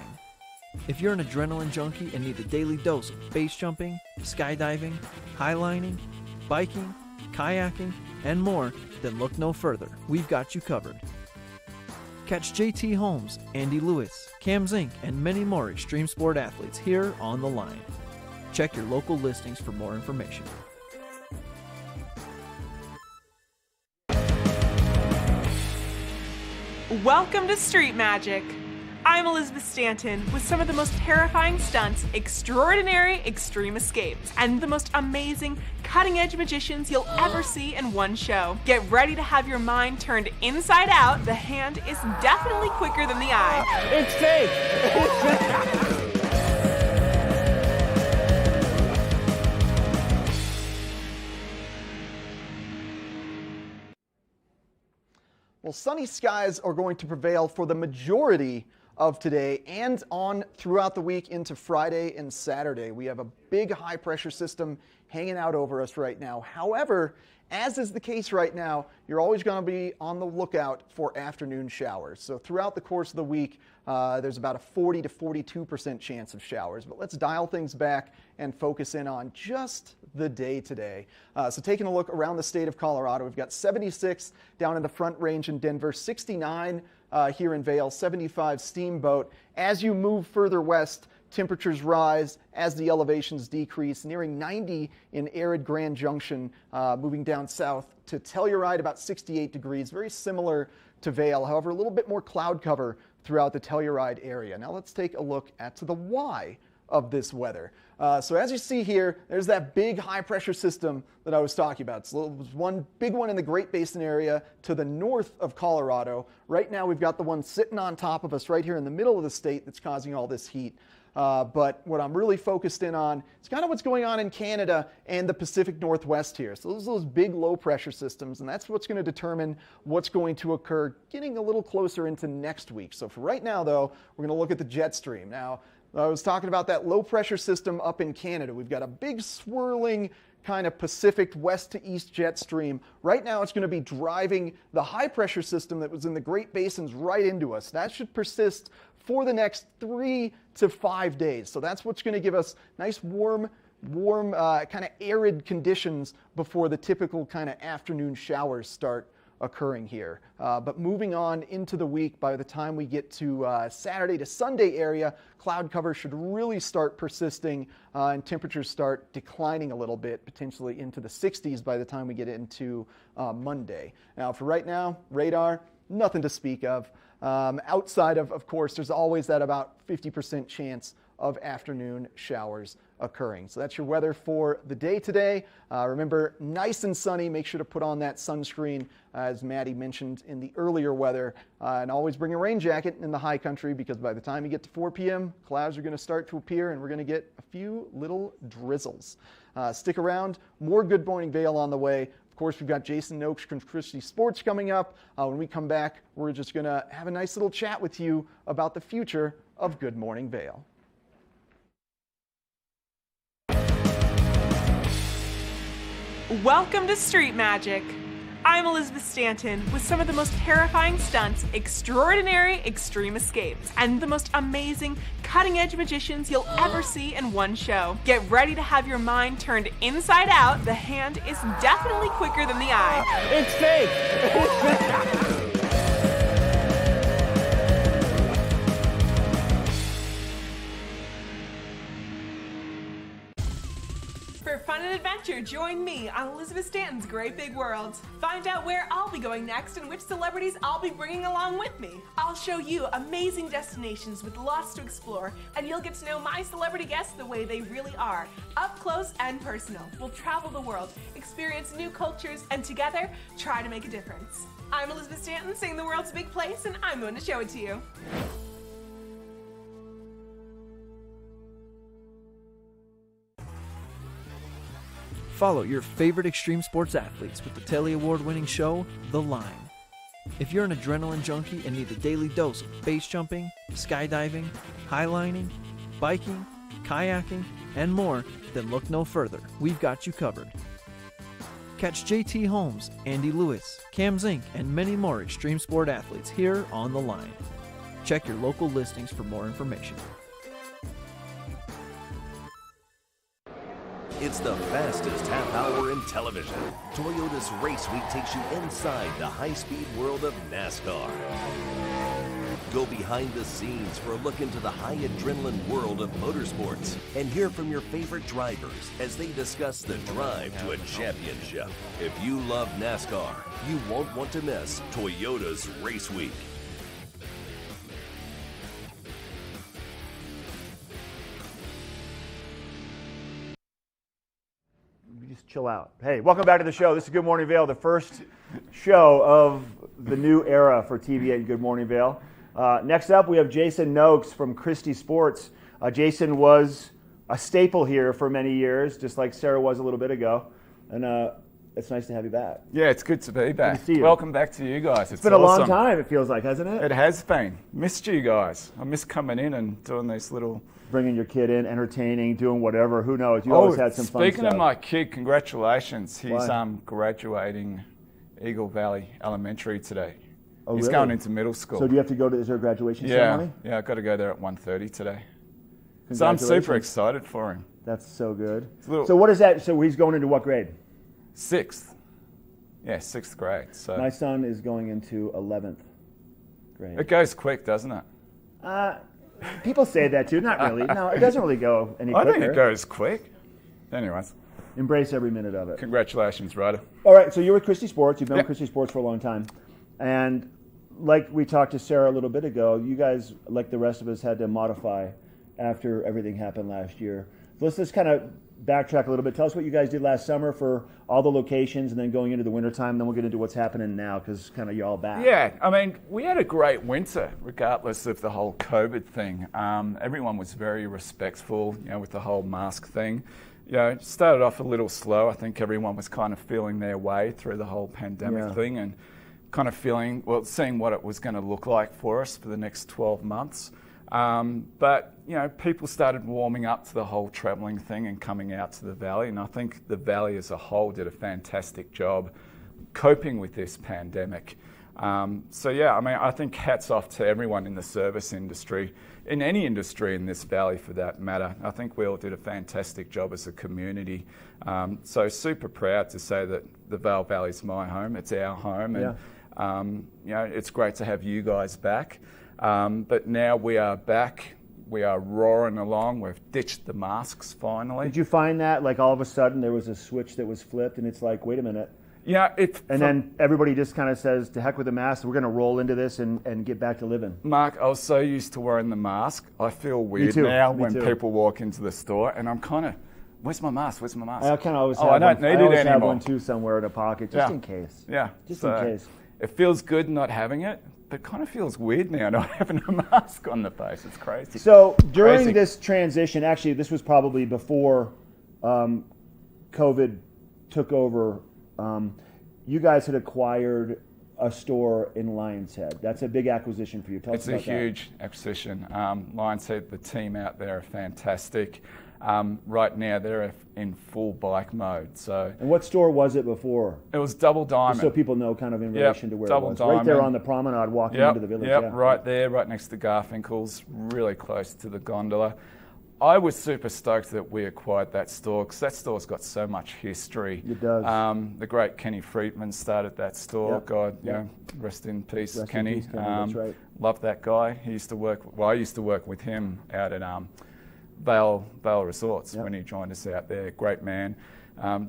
If you're an adrenaline junkie and need a daily dose of base jumping, skydiving, highlining, biking, kayaking, and more, then look no further. We've got you covered. Catch JT Holmes, Andy Lewis, Cam Zink, and many more extreme sport athletes here on The Line. Check your local listings for more information. Welcome to Street Magic. I'm Elizabeth Stanton with some of the most terrifying stunts, extraordinary extreme escapes, and the most amazing cutting-edge magicians you'll ever see in one show. Get ready to have your mind turned inside out. The hand is definitely quicker than the eye. It's fake! Well, sunny skies are going to prevail for the majority of today and on throughout the week into Friday and Saturday. We have a big high pressure system hanging out over us right now. However, as is the case right now, you're always going to be on the lookout for afternoon showers. So throughout the course of the week, there's about a 40 to 42% chance of showers. But let's dial things back and focus in on just the day today. So taking a look around the state of Colorado, we've got 76 down in the Front Range in Denver, 69 here in Vail, 75 Steamboat. As you move further west, temperatures rise as the elevations decrease, nearing 90 in arid Grand Junction, moving down south to Telluride, about 68 degrees, very similar to Vail. However, a little bit more cloud cover throughout the Telluride area. Now let's take a look at the why of this weather. So as you see here, there's that big high pressure system that I was talking about. So it was one big one in the Great Basin area to the north of Colorado. Right now we've got the one sitting on top of us right here in the middle of the state that's causing all this heat. But what I'm really focused in on is kind of what's going on in Canada and the Pacific Northwest here. So those big low pressure systems, and that's what's going to determine what's going to occur getting a little closer into next week. So for right now, though, we're going to look at the jet stream. Now, I was talking about that low pressure system up in Canada. We've got a big swirling kind of Pacific west to east jet stream. Right now it's going to be driving the high pressure system that was in the Great Basins right into us. That should persist for the next 3 to 5 days. So that's what's going to give us nice warm kind of arid conditions before the typical kind of afternoon showers start occurring here. But moving on into the week, by the time we get to Saturday to Sunday area, cloud cover should really start persisting and temperatures start declining a little bit, potentially into the 60s by the time we get into Monday. Now for right now, radar, nothing to speak of. Outside of course, there's always that about 50% chance of afternoon showers occurring. So that's your weather for the day today. Remember, nice and sunny. Make sure to put on that sunscreen, as Maddie mentioned in the earlier weather. And always bring a rain jacket in the high country, because by the time you get to 4 p.m., clouds are going to start to appear and we're going to get a few little drizzles. Stick around. More Good Morning Vail on the way. Of course, we've got Jason Noakes from Christie Sports coming up. When we come back, we're just going to have a nice little chat with you about the future of Good Morning Vail. Welcome to Street Magic. I'm Elizabeth Stanton with some of the most terrifying stunts, extraordinary extreme escapes, and the most amazing cutting-edge magicians you'll ever see in one show. Get ready to have your mind turned inside out. The hand is definitely quicker than the eye. It's fake! For fun and adventure, join me on Elizabeth Stanton's Great Big World. Find out where I'll be going next and which celebrities I'll be bringing along with me. I'll show you amazing destinations with lots to explore, and you'll get to know my celebrity guests the way they really are, up close and personal. We'll travel the world, experience new cultures, and together, try to make a difference. I'm Elizabeth Stanton, saying the world's a big place, and I'm going to show it to you. Follow your favorite extreme sports athletes with the Telly Award-winning show, The Line. If you're an adrenaline junkie and need a daily dose of base jumping, skydiving, highlining, biking, kayaking, and more, then look no further. We've got you covered. Catch JT Holmes, Andy Lewis, Cam Zink, and many more extreme sport athletes here on The Line. Check your local listings for more information. It's the fastest half hour in television. Toyota's Race Week takes you inside the high-speed world of NASCAR. Go behind the scenes for a look into the high adrenaline world of motorsports and hear from your favorite drivers as they discuss the drive to a championship. If you love NASCAR, you won't want to miss Toyota's Race Week. Just chill out. Hey, welcome back to the show. This is Good Morning Vail, the first show of the new era for TV at Good Morning Vail. Next up, we have Jason Noakes from Christie Sports. Jason was a staple here for many years, just like Sarah was a little bit ago. And it's nice to have you back. Yeah, it's good to be back. Good to see you. Welcome back to you guys. It's been a long time, it feels like, hasn't it? It has been. Missed you guys. I miss coming in and doing these little... Bringing your kid in, entertaining, doing whatever. Who knows? You always had some fun stuff. Speaking of my kid, congratulations. He's graduating Eagle Valley Elementary today. Oh, He's really? going into middle school. So do you have to go to, is there a graduation ceremony? Yeah, I've got to go there at 1:30 today. So I'm super excited for him. That's so good. Little, so what is that? So he's going into what grade? 6th. Yeah, 6th grade. So my son is going into 11th grade. It goes quick, doesn't it? People say that too. Not really. No, it doesn't really go any quicker. I think it goes quick. Anyways. Embrace every minute of it. Congratulations, Ryder. All right, so you're with Christie Sports. You've been with Christie Sports for a long time. And like we talked to Sarah a little bit ago, you guys, like the rest of us, had to modify after everything happened last year. So let's just kind of backtrack a little bit. Tell us what you guys did last summer for all the locations, and then going into the wintertime, then we'll get into what's happening now, because kind of you're all back. Yeah, I mean, we had a great winter, regardless of the whole COVID thing. Everyone was very respectful, with the whole mask thing. It started off a little slow. I think everyone was kind of feeling their way through the whole pandemic thing and kind of seeing what it was going to look like for us for the next 12 months. But people started warming up to the whole travelling thing and coming out to the Valley, and I think the Valley as a whole did a fantastic job coping with this pandemic. I think hats off to everyone in the service industry, in any industry in this Valley for that matter. I think we all did a fantastic job as a community. So super proud to say that the Vail Valley is my home, it's our home, and it's great to have you guys back. But now we are back. We are roaring along. We've ditched the masks finally. Did you find that, like, all of a sudden there was a switch that was flipped and it's like, wait a minute, Yeah, then everybody just kind of says, to heck with the mask, we're going to roll into this and get back to living. Mark, I was so used to wearing the mask. I feel weird now when people walk into the store and I'm kind of, where's my mask? Where's my mask? I kind of always have I don't need it anymore. Have one too somewhere in a pocket, just in case. Yeah. Just in case. It feels good not having it, but it kind of feels weird now not having a mask on the face. It's crazy. So during this transition, actually, this was probably before COVID took over. You guys had acquired a store in Lion's Head. That's a big acquisition for you. Tell us about that. It's a huge acquisition. Lion's Head, the team out there are fantastic. Right now, they're in full bike mode. And what store was it before? It was Double Diamond. Just so people know kind of in relation to where Double it was. Diamond. Right there on the promenade walking into the village. Yep, right there, right next to Garfinkel's, really close to the gondola. I was super stoked that we acquired that store because that store's got so much history. It does. The great Kenny Friedman started that store. Yep. God, you know, rest in peace, Kenny. That's right. Loved that guy. He used to work. Well, I used to work with him out at Vail Resorts when he joined us out there. Great man.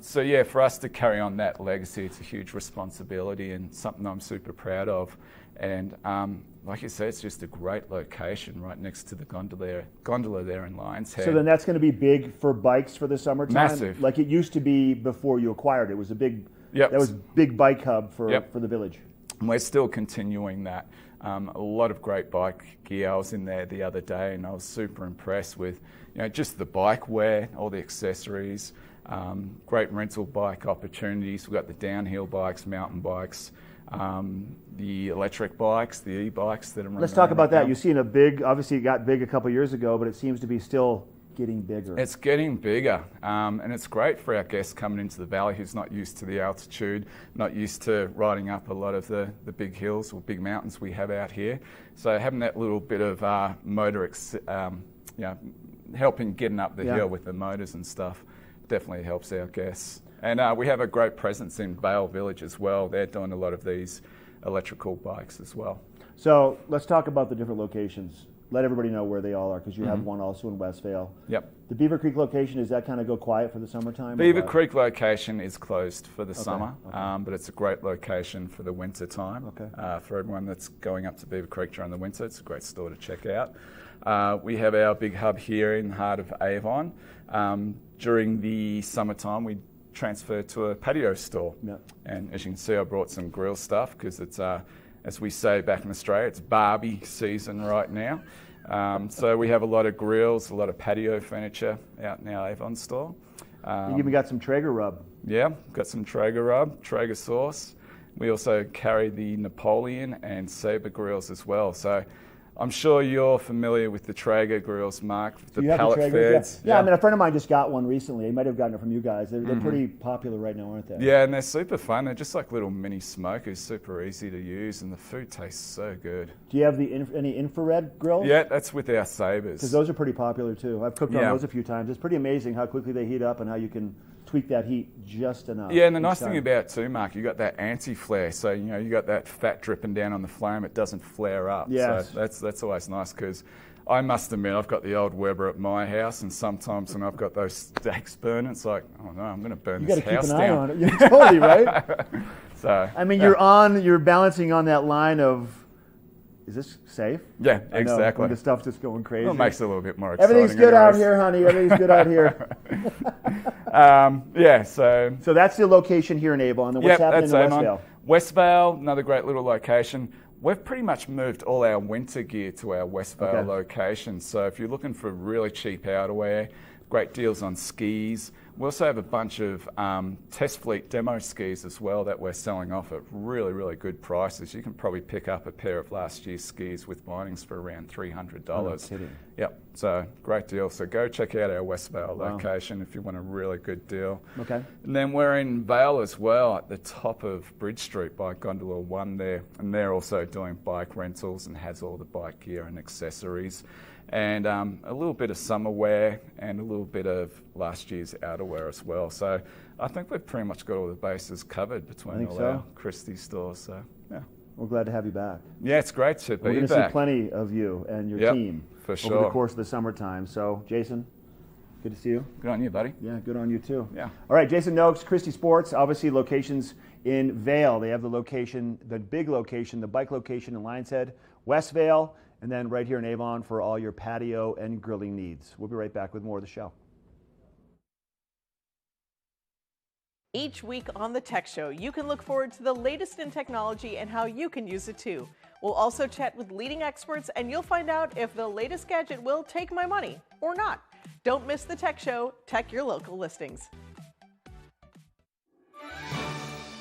So yeah, for us to carry on that legacy, it's a huge responsibility and something I'm super proud of. And like you said, it's just a great location right next to the gondola there in Lion's Head. So then that's going to be big for bikes for the summertime? Massive. Like it used to be before you acquired it. It was a big, that was big bike hub for the village. And we're still continuing that. A lot of great bike gear. I was in there the other day and I was super impressed with, you know, just the bike wear, all the accessories, great rental bike opportunities. We've got the downhill bikes, mountain bikes, the electric bikes, the e-bikes that are running. Let's talk about that. Now. You've seen obviously it got big a couple years ago, but it seems to be still getting bigger. It's getting bigger, and it's great for our guests coming into the valley who's not used to the altitude, not used to riding up a lot of the big hills or big mountains we have out here. So having that little bit of motor, helping getting up the hill with the motors and stuff definitely helps our guests. And we have a great presence in Vail Village as well. They're doing a lot of these electrical bikes as well. So let's talk about the different locations. Let everybody know where they all are because you have one also in West Vail. Yep. The Beaver Creek location, does that kind of go quiet for the summertime? Beaver Creek location is closed for the summer, but it's a great location for the winter time. For everyone that's going up to Beaver Creek during the winter, it's a great store to check out. We have our big hub here in the heart of Avon. During the summertime, we transfer to a patio store. And as you can see, I brought some grill stuff because it's, as we say back in Australia, it's Barbie season right now. So we have a lot of grills, a lot of patio furniture out in our Avon store. You even got some Traeger rub. Yeah, got some Traeger rub, Traeger sauce. We also carry the Napoleon and Sabre grills as well. So I'm sure you're familiar with the Traeger grills, Mark, the pallet feds. Yeah, I mean, a friend of mine just got one recently. He might have gotten it from you guys. They're pretty popular right now, aren't they? Yeah, and they're super fun. They're just like little mini smokers, super easy to use, and the food tastes so good. Do you have any infrared grills? Yeah, that's with our Sabres. Because those are pretty popular too. I've cooked on those a few times. It's pretty amazing how quickly they heat up and how you can tweak that heat just enough. Yeah, and the nice thing about it too, Mark, you got that anti-flare. So, you know, you got that fat dripping down on the flame. It doesn't flare up. Yes. So that's always nice because I must admit, I've got the old Weber at my house, and sometimes when I've got those steaks burning, it's like, oh no, I'm going to burn this house down. You got to keep an eye on it. You're totally right. So, I mean, you're balancing on that line of, is this safe? Yeah, exactly. When the stuff's just going crazy. Well, it makes it a little bit more exciting. Everything's good out here, honey. Everything's good out here. So that's the location here in Avon. Then what's happening in West Vail? West Vail, another great little location. We've pretty much moved all our winter gear to our West Vail location. So if you're looking for really cheap outerwear, great deals on skis. We also have a bunch of test fleet demo skis as well that we're selling off at really, really good prices. You can probably pick up a pair of last year's skis with bindings for around $300. No kidding. Yep, so great deal. So go check out our West Vail location if you want a really good deal. Okay. And then we're in Vail as well at the top of Bridge Street by Gondola 1 there. And they're also doing bike rentals and has all the bike gear and accessories. And a little bit of summer wear and a little bit of last year's outerwear as well. So I think we've pretty much got all the bases covered between all our Christie stores. So yeah, we're glad to have you back. Yeah, it's great to be back. We're going to see plenty of you and your team for sure over the course of the summertime. So Jason, good to see you. Good on you, buddy. Yeah, good on you too. Yeah. All right, Jason Noakes, Christie Sports, obviously locations in Vail. They have the location, the big location, the bike location in Lions Head, West Vail, and then right here in Avon for all your patio and grilling needs. We'll be right back with more of the show. Each week on the Tech Show, you can look forward to the latest in technology and how you can use it too. We'll also chat with leading experts, and you'll find out if the latest gadget will take my money or not. Don't miss the Tech Show. Tech your local listings.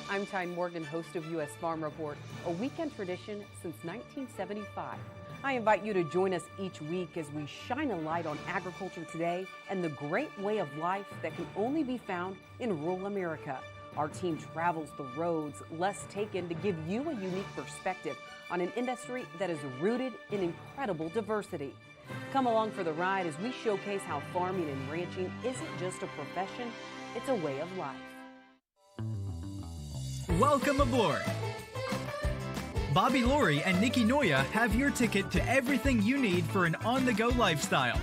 I'm Tyne Morgan, host of U.S. Farm Report, a weekend tradition since 1975. I invite you to join us each week as we shine a light on agriculture today and the great way of life that can only be found in rural America. Our team travels the roads less taken to give you a unique perspective on an industry that is rooted in incredible diversity. Come along for the ride as we showcase how farming and ranching isn't just a profession, it's a way of life. Welcome aboard. Bobby Laurie and Nikki Noya have your ticket to everything you need for an on-the-go lifestyle.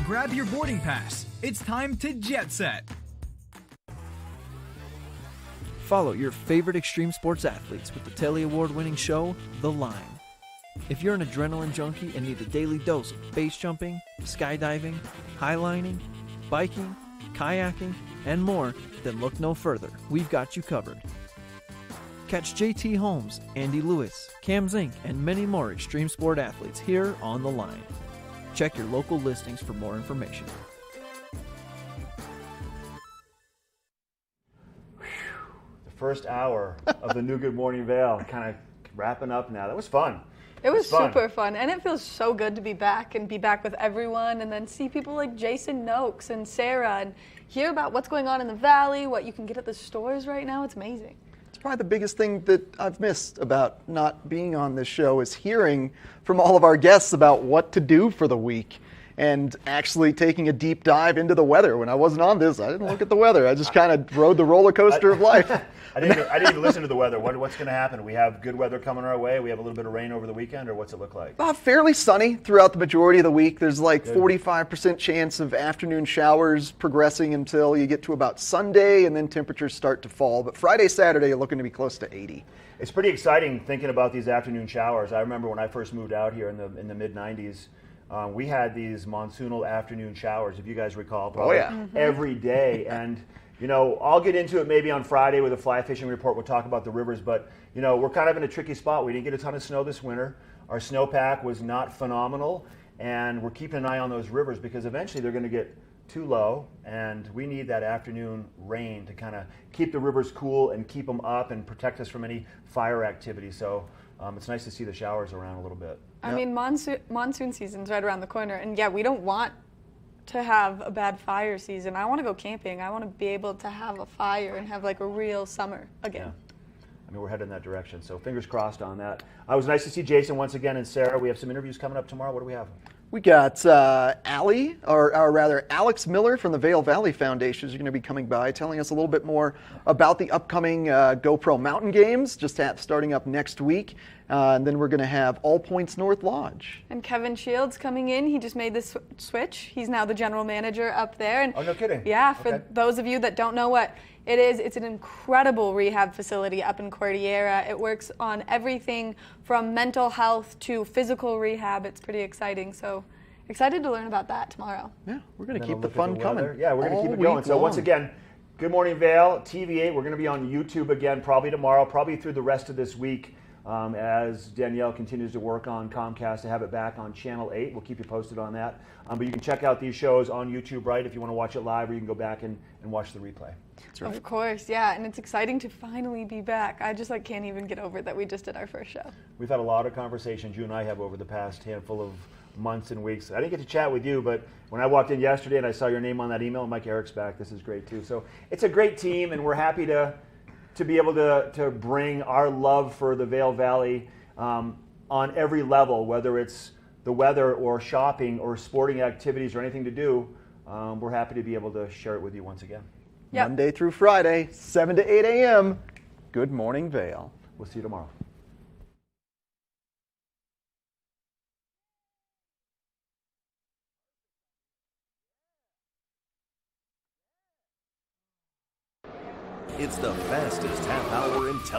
Grab your boarding pass. It's time to jet set. Follow your favorite extreme sports athletes with the Telly Award-winning show, The Line. If you're an adrenaline junkie and need a daily dose of base jumping, skydiving, highlining, biking, kayaking, and more, then look no further. We've got you covered. Catch JT Holmes, Andy Lewis, Cam Zink, and many more extreme sport athletes here on The Line. Check your local listings for more information. The first hour of the new Good Morning Vail kind of wrapping up now. That was fun. It was super fun, and it feels so good to be back and be back with everyone, and then see people like Jason Noakes and Sarah and hear about what's going on in the Valley, what you can get at the stores right now. It's amazing. It's probably the biggest thing that I've missed about not being on this show is hearing from all of our guests about what to do for the week and actually taking a deep dive into the weather. When I wasn't on this, I didn't look at the weather. I just kind of rode the roller coaster of life. I didn't even listen to the weather. What's going to happen? We have good weather coming our way. We have a little bit of rain over the weekend, or what's it look like? Fairly sunny throughout the majority of the week. There's like 45% chance of afternoon showers progressing until you get to about Sunday, and then temperatures start to fall. But Friday, Saturday, you're looking to be close to 80. It's pretty exciting thinking about these afternoon showers. I remember when I first moved out here in the mid-'90s, we had these monsoonal afternoon showers, if you guys recall, probably every day. And you know, I'll get into it maybe on Friday with a fly fishing report. We'll talk about the rivers, but you know, we're kind of in a tricky spot. We didn't get a ton of snow this winter. Our snowpack was not phenomenal, and we're keeping an eye on those rivers because eventually they're going to get too low, and we need that afternoon rain to kind of keep the rivers cool and keep them up and protect us from any fire activity. So it's nice to see the showers around a little bit. I mean, monsoon season's right around the corner, and yeah, we don't want to have a bad fire season. I want to go camping. I want to be able to have a fire and have like a real summer again. Yeah. I mean, we're headed in that direction, so fingers crossed on that. It was nice to see Jason once again and Sarah. We have some interviews coming up tomorrow. What do we have? We got Alex Miller from the Vail Valley Foundation is going to be coming by, telling us a little bit more about the upcoming GoPro Mountain Games, starting up next week. And then we're going to have All Points North Lodge. And Kevin Shields coming in. He just made this switch. He's now the general manager up there. And oh, no kidding. Yeah, for those of you that don't know what it is, it's an incredible rehab facility up in Cordillera. It works on everything from mental health to physical rehab. It's pretty exciting. So excited to learn about that tomorrow. Yeah, we're going to keep the fun coming. Yeah, we're going to keep it going. So once again, Good Morning Vail, TV8. We're going to be on YouTube again probably tomorrow, probably through the rest of this week. As Danielle continues to work on Comcast to have it back on Channel 8. We'll keep you posted on that. But you can check out these shows on YouTube, right, if you want to watch it live, or you can go back and watch the replay. That's right. Of course, yeah, and it's exciting to finally be back. I just can't even get over it that we just did our first show. We've had a lot of conversations, you and I have, over the past handful of months and weeks. I didn't get to chat with you, but when I walked in yesterday and I saw your name on that email, Mike Eric's back. This is great, too. So it's a great team, and we're happy to be able to bring our love for the Vail Valley on every level, whether it's the weather or shopping or sporting activities or anything to do. We're happy to be able to share it with you once again. Yep. Monday through Friday, 7 to 8 a.m. Good Morning Vail. We'll see you tomorrow. It's the fastest half hour in television.